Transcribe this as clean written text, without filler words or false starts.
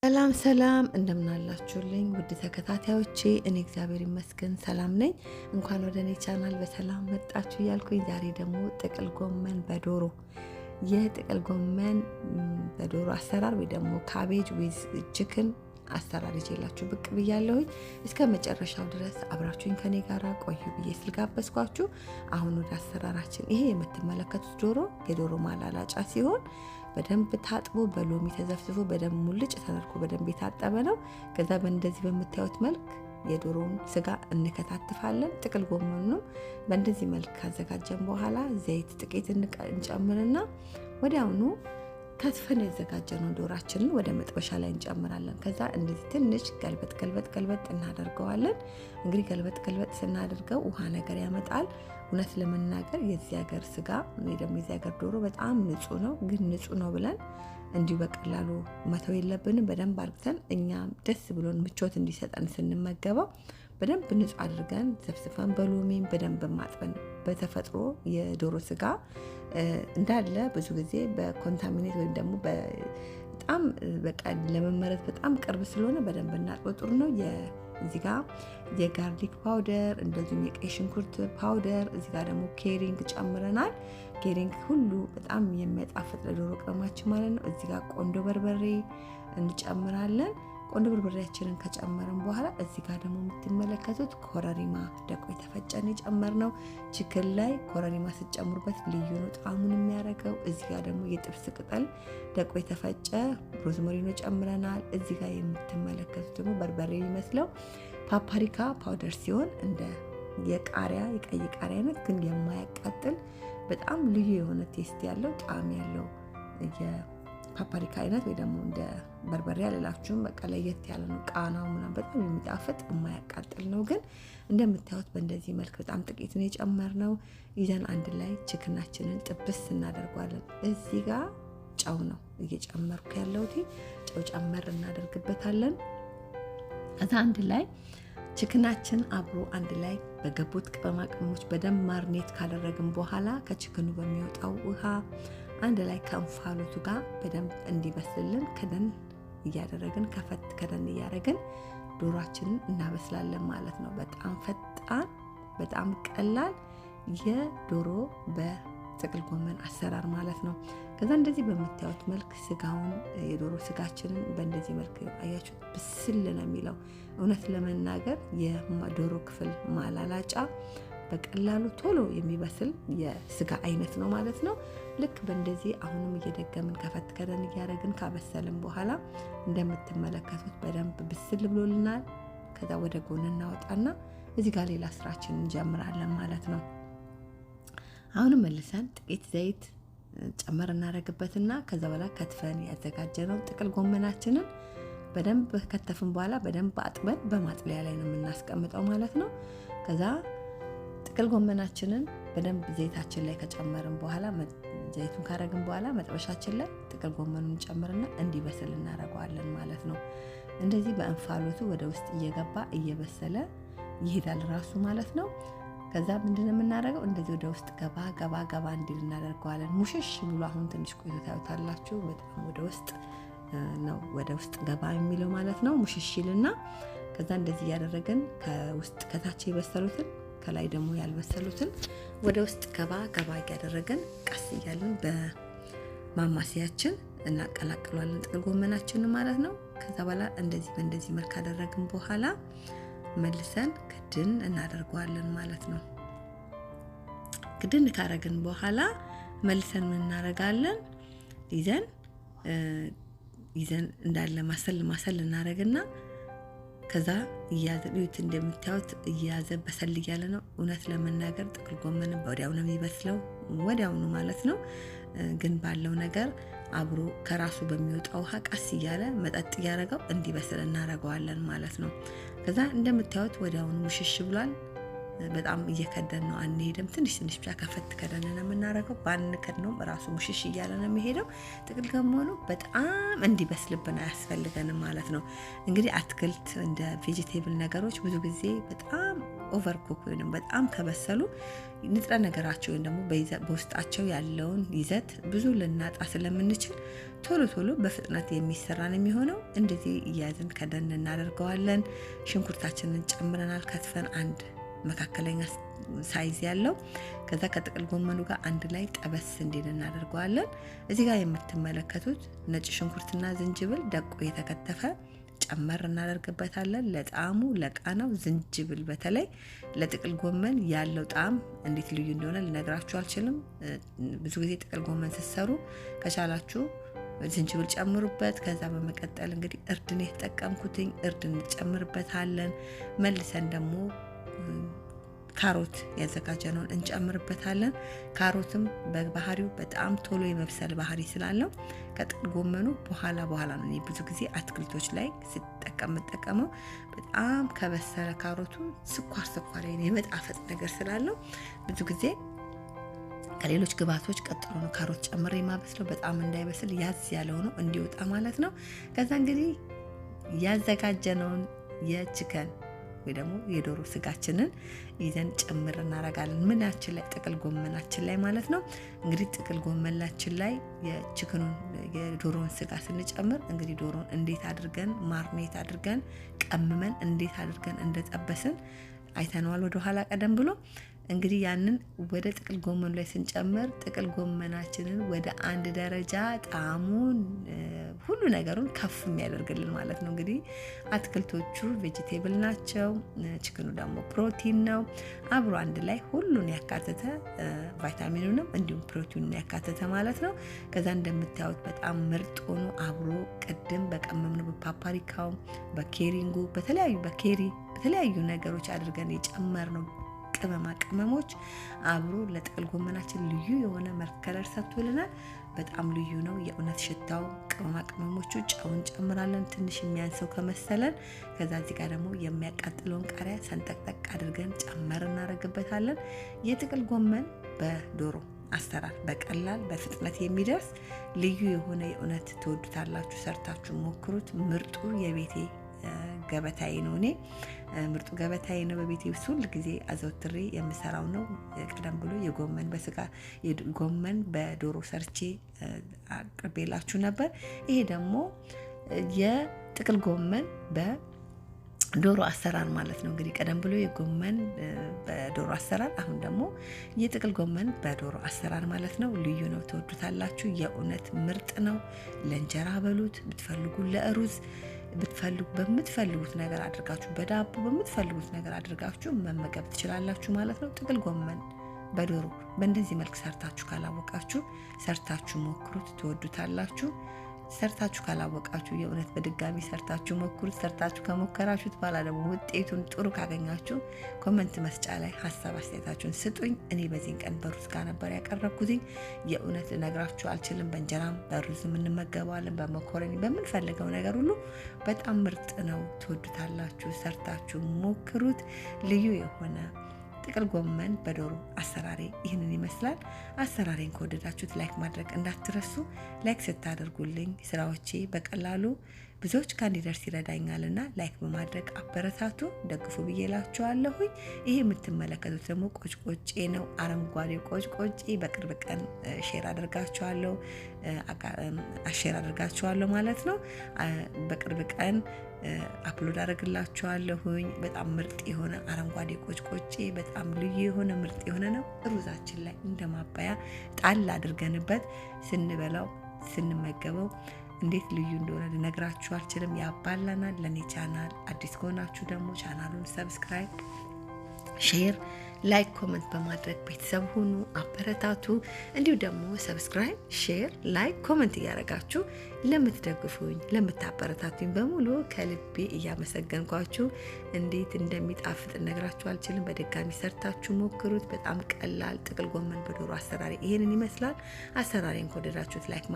ሰላም ሰላም እንደምን አላችሁልኝ ውድ ተከታታዮቼ? እኔ እግዚአብሔር ይመስገን ሰላም ነኝ። እንኳን ወደ እኔ ቻናል በሰላም መጣችሁ እያልኩኝ ዛሬ ደግሞ ጥቅል ጎመን በዶሮ የጥቅል ጎመን በዶሮ አሰራር ወይ ደግሞ ካቤጅ ዊዝ ቺክን አሰራር ይዤላችሁ ብቅ ብያለሁኝ። እስከ መጨረሻው ድረስ አብራችሁኝ ከኔ ጋር ቆዩ ብዬ ስልጋበዝኳችሁ አሁን ወደ አሰራራችን። ይሄ የምትመለከቱት ዶሮ የዶሮ ማላላጫ ሲሆን በደንብ ታጥቦ በሎሚ ተዘፍዝፎ በደንብ ሙልጭ ተደርጎ በደንብ የታጠበ ነው። ከዛ በእንደዚህ በምታዩት መልክ የዶሮውን ስጋ እንከታትፋለን። ጥቅል ጎመኑንም በእንደዚህ መልክ ካዘጋጀን በኋላ ዘይት ጥቂት እንጨምርና ወዲያውኑ ከትፈን ያዘጋጀነው ዶራችንን ወደ መጥበሻ ላይ እንጨምራለን። ከዛ እንደዚህ ትንሽ ገልበጥ እናደርገዋለን። እንግዲህ ገልበጥ ስናደርገው ውሃ ነገር ያመጣል። እውነት ለመናገር የዚህ ሀገር ስጋ ወይ ደግሞ የዚህ ሀገር ዶሮ በጣም ንጹህ ነው። ግን ንጹህ ነው ብለን እንዲሁ በቀላሉ መተው የለብንም። በደንብ አድርገን እኛም ደስ ብሎን ምቾት እንዲሰጠን ስንመገበው በደንብ ንጹህ አድርገን ዘፍዝፈን በሎሚም በደንብ ማጥበን። በተፈጥሮ የዶሮ ስጋ እንዳለ ብዙ ጊዜ በኮንታሚኔት ወይም ደግሞ በጣም በቃ ለመመረት በጣም ቅርብ ስለሆነ በደንብ እናጥበው ጥሩ ነው። እዚህ ጋር የጋርሊክ ፓውደር እንደዚሁም የቀይ ሽንኩርት ፓውደር፣ እዚህ ጋር ደግሞ ኬሪንግ ጨምረናል። ኬሪንግ ሁሉ በጣም የሚያጣፍጥ ለዶሮ ቅመማችን ማለት ነው። እዚህ ጋር ቆንዶ በርበሬ እንጨምራለን። ቆንዶ በርበሬያችንን ከጨመርን በኋላ እዚህ ጋር ደግሞ የምትመለከቱት ኮረሪማ ደቆ የተፈጨን የጨመርነው። ቺክን ላይ ኮረሪማ ስትጨምሩበት ልዩ ነው ጣዕሙን የሚያደርገው። እዚህ ጋር ደግሞ የጥብስ ቅጠል ደቆ የተፈጨ ሮዝመሪኖ ጨምረናል። እዚህ ጋር የምትመለከቱት ደግሞ በርበሬ የሚመስለው ፓፕሪካ ፓውደር ሲሆን እንደ የቃሪያ የቀይ ቃሪያ አይነት ግን የማያቃጥል በጣም ልዩ የሆነ ቴስት ያለው ጣዕም ያለው ፓፕሪካ አይነት ወይ ደግሞ እንደ በርበሬ አልላችሁም። በቃ ለየት ያለ ነው ቃናው ምናምን በጣም የሚጣፍጥ የማያቃጥል ነው። ግን እንደምታዩት በእንደዚህ መልክ በጣም ጥቂት ነው የጨመርነው። ይዘን አንድ ላይ ቺክናችንን ጥብስ እናደርጓለን። እዚህ ጋር ጨው ነው እየጨመርኩ ያለሁት። ጨው ጨመር እናደርግበታለን። ከዛ አንድ ላይ ቺክናችን አብሮ አንድ ላይ በገቡት ቅመማ ቅመሞች በደንብ ማርኔት ካደረግን በኋላ ከቺክኑ በሚወጣው ውሃ አንድ ላይ ከእንፋሎቱ ጋር በደንብ እንዲበስልን ከደን እያደረግን ከደን እያደረግን ዶሯችንን እናበስላለን ማለት ነው። በጣም ፈጣን በጣም ቀላል የዶሮ በጥቅል ጎመን አሰራር ማለት ነው። ከዛ እንደዚህ በምታዩት መልክ ስጋውን የዶሮ ስጋችንን በእንደዚህ መልክ አያችሁ ብስል ነው የሚለው። እውነት ለመናገር የዶሮ ክፍል ማላላጫ በቀላሉ ቶሎ የሚበስል የስጋ አይነት ነው ማለት ነው። ልክ በእንደዚህ አሁንም እየደገምን ከደን እያደረግን ካበሰልን በኋላ እንደምትመለከቱት በደንብ ብስል ብሎልናል። ከዛ ወደ ጎን እናወጣና እዚህ ጋር ሌላ ስራችን እንጀምራለን ማለት ነው። አሁንም መልሰን ጥቂት ዘይት ጨመር እናደርግበትና ከዛ በኋላ ከትፈን ያዘጋጀነው ጥቅል ጎመናችንን በደንብ ከተፍን በኋላ በደንብ አጥበን በማጥለያ ላይ ነው የምናስቀምጠው ማለት ነው። ከዛ ጥቅል ጎመናችንን በደንብ ዘይታችን ላይ ከጨመርን በኋላ ዘይቱን ካረግን በኋላ መጥበሻችን ላይ ጥቅል ጎመኑን ጨምርና እንዲበስል እናደርገዋለን ማለት ነው። እንደዚህ በእንፋሎቱ ወደ ውስጥ እየገባ እየበሰለ ይሄዳል ራሱ ማለት ነው። ከዛ ምንድነው የምናደርገው? እንደዚህ ወደ ውስጥ ገባ እንዲል እናደርገዋለን። ሙሽሽ ብሎ አሁን ትንሽ ቆይቶ ታዩታላችሁ። በጣም ወደ ውስጥ ገባ የሚለው ማለት ነው። ሙሽሽልና ከዛ እንደዚህ እያደረግን ከውስጥ ከታች የበሰሉትን ከላይ ደግሞ ያልበሰሉትን ወደ ውስጥ ገባ እያደረግን ቀስ እያልን በማማሲያችን እናቀላቅሏለን ጥቅል ጎመናችን ማለት ነው። ከዛ በኋላ በእንደዚህ መልክ አደረግን በኋላ መልሰን ክድን እናደርገዋለን ማለት ነው። ክድን ካረግን በኋላ መልሰን ምን እናደርጋለን? ይዘን እንዳለ ማሰል እናደርግና ከዛ እያዘሉት እንደምታዩት እያዘ በሰል እያለ ነው። እውነት ለመናገር ጥቅል ጎመን ወዲያው ነው የሚበስለው ወዲያውኑ ማለት ነው። ግን ባለው ነገር አብሮ ከራሱ በሚወጣው ውሃ ቀስ እያለ መጠጥ እያደረገው እንዲበስል እናደርገዋለን ማለት ነው። ከዛ እንደምታዩት ወዲያውኑ ሙሽሽ ብሏል። በጣም እየከደን ነው አንሄድም። ትንሽ ብቻ ከደን ነው የምናደርገው። ባንከድነው ራሱ ሙሽሽ እያለ ነው የሚሄደው። ጥቅል ጎመኑ በጣም እንዲበስልብን አያስፈልገንም ማለት ነው። እንግዲህ አትክልት እንደ ቬጂቴብል ነገሮች ብዙ ጊዜ በጣም ኦቨር ኩክ ወይም በጣም ከበሰሉ ንጥረ ነገራቸው ወይም ደግሞ በውስጣቸው ያለውን ይዘት ብዙ ልናጣ ስለምንችል ቶሎ በፍጥነት የሚሰራ ነው የሚሆነው። እንደዚህ እያዝን ከደን እናደርገዋለን። ሽንኩርታችንን ጨምረናል ከትፈን አንድ መካከለኛ ሳይዝ ያለው። ከዛ ከጥቅል ጎመኑ ጋር አንድ ላይ ጠበስ እንዲል እናደርገዋለን። እዚህ ጋር የምትመለከቱት ነጭ ሽንኩርትና ዝንጅብል ደቆ የተከተፈ ጨመር እናደርግበታለን። ለጣዕሙ ለቃናው ዝንጅብል በተለይ ለጥቅል ጎመን ያለው ጣዕም እንዴት ልዩ እንደሆነ ልነግራችሁ አልችልም። ብዙ ጊዜ ጥቅል ጎመን ስትሰሩ ከቻላችሁ ዝንጅብል ጨምሩበት። ከዛ በመቀጠል እንግዲህ እርድን የተጠቀምኩትኝ እርድን እንጨምርበታለን። መልሰን ደግሞ ካሮት ያዘጋጀነውን እንጨምርበታለን። ካሮትም በባህሪው በጣም ቶሎ የመብሰል ባህሪ ስላለው ከጥቅል ጎመኑ በኋላ ነው። እኔ ብዙ ጊዜ አትክልቶች ላይ ስጠቀመው በጣም ከበሰለ ካሮቱ ስኳር የመጣፈጥ ነገር ስላለው ብዙ ጊዜ ከሌሎች ግብአቶች ቀጥሎ ነው ካሮት ጨምሬ የማበስለው። በጣም እንዳይበስል ያዝ ያለው ነው እንዲወጣ ማለት ነው። ከዛ እንግዲህ ያዘጋጀነውን የቺከን ወይ ደግሞ የዶሮ ስጋችንን ይዘን ጨምር እናረጋለን። ምናችን ላይ ጥቅል ጎመናችን ላይ ማለት ነው። እንግዲህ ጥቅል ጎመናችን ላይ የዶሮን ስጋ ስንጨምር እንግዲህ ዶሮን እንዴት አድርገን ማርኔት አድርገን ቀምመን እንዴት አድርገን እንደጠበስን አይተነዋል ወደ ኋላ ቀደም ብሎ። እንግዲህ ያንን ወደ ጥቅል ጎመኑ ላይ ስንጨምር ጥቅል ጎመናችንን ወደ አንድ ደረጃ ጣዕሙን ሁሉ ነገሩን ከፍ የሚያደርግልን ማለት ነው። እንግዲህ አትክልቶቹ ቬጂቴብል ናቸው፣ ቺክኑ ደግሞ ፕሮቲን ነው። አብሮ አንድ ላይ ሁሉን ያካተተ ቫይታሚኑንም እንዲሁም ፕሮቲኑን ያካተተ ማለት ነው። ከዛ እንደምታዩት በጣም ምርጥ ሆኖ አብሮ ቅድም በቀመምነው በፓፕሪካው በኬሪንጉ በተለያዩ ነገሮች አድርገን የጨመርነው ቅመሞች አብሮ ለጥቅል ጎመናችን ልዩ የሆነ ከለር ሰጥቶልናል። በጣም ልዩ ነው የእውነት ሽታው። ቅመሞቹ ጨውን ጨምራለን ትንሽ የሚያንሰው ከመሰለን። ከዛ እዚህ ጋር ደግሞ የሚያቃጥለውን ቃሪያ ሰንጠቅጠቅ አድርገን ጨመር እናደርግበታለን። የጥቅል ጎመን በዶሮ አሰራር በቀላል በፍጥነት የሚደርስ ልዩ የሆነ የእውነት ትወዱታላችሁ። ሰርታችሁ ሞክሩት። ምርጡ የቤቴ ገበታዬ ነው። እኔ ምርጡ ገበታዬ ነው። በቤቴ ውስጥ ሁሉ ጊዜ አዘውትሬ የምሰራው ነው። ቀደም ብሎ የጎመን በዶሮ ሰርቼ አቅርቤላችሁ ነበር። ይሄ ደግሞ የጥቅል ጎመን በዶሮ አሰራር ማለት ነው። እንግዲህ ቀደም ብሎ የጎመን በዶሮ አሰራር፣ አሁን ደግሞ የጥቅል ጎመን በዶሮ አሰራር ማለት ነው። ልዩ ነው፣ ትወዱታላችሁ። የእውነት ምርጥ ነው። ለእንጀራ በሉት፣ ብትፈልጉ ለሩዝ በምትፈልጉት ነገር አድርጋችሁ በዳቦ በምትፈልጉት ነገር አድርጋችሁ መመገብ ትችላላችሁ ማለት ነው። ጥቅል ጎመን በዶሮ በእንደዚህ መልክ ሰርታችሁ ካላወቃችሁ ሰርታችሁ ሞክሩት፣ ትወዱታላችሁ። ሰርታችሁ ካላወቃችሁ የእውነት በድጋሚ ሰርታችሁ ሞክሩት። ሰርታችሁ ከሞከራችሁት በኋላ ደግሞ ውጤቱን ጥሩ ካገኛችሁ ኮመንት መስጫ ላይ ሀሳብ አስተያየታችሁን ስጡኝ። እኔ በዚህን ቀን በሩዝ ጋር ነበር ያቀረብኩት። የእውነት ልነግራችሁ አልችልም። በእንጀራም በሩዝም እንመገባለን፣ በመኮረኒ በምንፈልገው ነገር ሁሉ በጣም ምርጥ ነው። ትወዱታላችሁ። ሰርታችሁ ሞክሩት። ልዩ የሆነ ጥቅል ጎመን በዶሮ አሰራሬ ይህንን ይመስላል። አሰራሬን ከወደዳችሁት ላይክ ማድረግ እንዳትረሱ። ላይክ ስታደርጉልኝ ስራዎቼ በቀላሉ ብዙዎች ጋር እንዲደርስ ይረዳኛልና ላይክ በማድረግ አበረታቱ፣ ደግፉ ብዬ እላችኋለሁኝ። ይሄ የምትመለከቱት ደግሞ ቆጭቆጬ ነው፣ አረንጓዴ ቆጭቆጬ። በቅርብ ቀን ሼር አድርጋችኋለሁ ማለት ነው። በቅርብ ቀን አፕሎድ አደርግላችኋለሁኝ። በጣም ምርጥ የሆነ አረንጓዴ ቆጭቆጬ በጣም ልዩ የሆነ ምርጥ የሆነ ነው። ሩዛችን ላይ እንደማባያ ጣል አድርገንበት ስንበላው ስንመገበው እንዴት ልዩ እንደሆነ ልነግራችሁ አልችልም። ያባላናል። ለኔ ቻናል አዲስ ከሆናችሁ ደግሞ ቻናሉን ሰብስክራይብ፣ ሼር፣ ላይክ፣ ኮሜንት በማድረግ ቤተሰብ ሁኑ፣ አበረታቱ። እንዲሁ ደግሞ ሰብስክራይብ፣ ሼር፣ ላይክ፣ ኮሜንት እያደረጋችሁ ለምትደግፉኝ ለምታበረታቱኝ በሙሉ ከልቤ እያመሰገንኳችሁ እንዴት እንደሚጣፍጥ ነግራችሁ አልችልም። በድጋሚ ሰርታችሁ ሞክሩት። በጣም ቀላል ጥቅል ጎመን በዶሮ አሰራሪ ይሄንን ይመስላል። አሰራሪን ከወደዳችሁት ላይክ